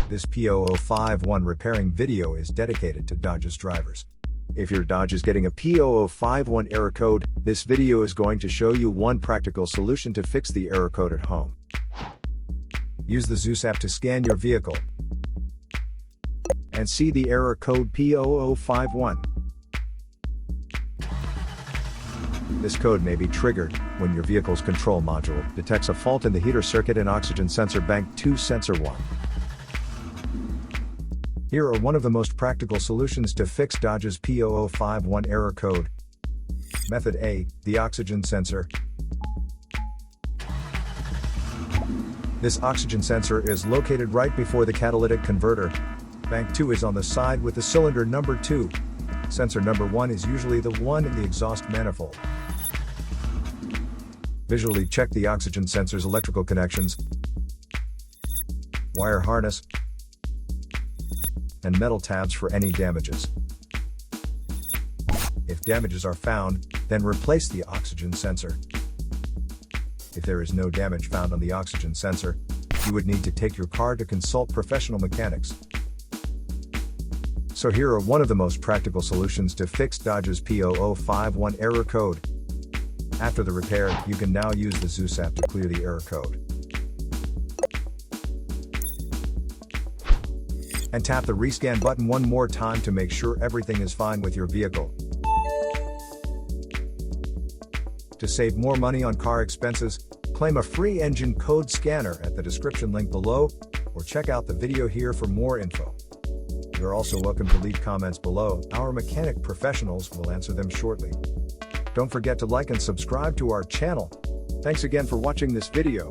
This P0051 repairing video is dedicated to Dodge's drivers. If your Dodge is getting a P0051 error code, this video is going to show you one practical solution to fix the error code at home. Use the Zeus app to scan your vehicle and see the error code P0051. This code may be triggered when your vehicle's control module detects a fault in the heater circuit and oxygen sensor bank 2 sensor 1. Here are one of the most practical solutions to fix Dodge's P0051 error code. Method A, the oxygen sensor. This oxygen sensor is located right before the catalytic converter. Bank 2 is on the side with the cylinder number 2. Sensor number 1 is usually the one in the exhaust manifold. Visually check the oxygen sensor's electrical connections, wire harness, and metal tabs for any damages. If damages are found, then replace the oxygen sensor. If there is no damage found on the oxygen sensor, you would need to take your car to consult professional mechanics. So here are one of the most practical solutions to fix Dodge's P0051 error code. After the repair, you can now use the Zeus app to clear the error code. And tap the rescan button one more time to make sure everything is fine with your vehicle. To save more money on car expenses, claim a free engine code scanner at the description link below, or check out the video here for more info. You're also welcome to leave comments below. Our mechanic professionals will answer them shortly. Don't forget to like and subscribe to our channel. Thanks again for watching this video.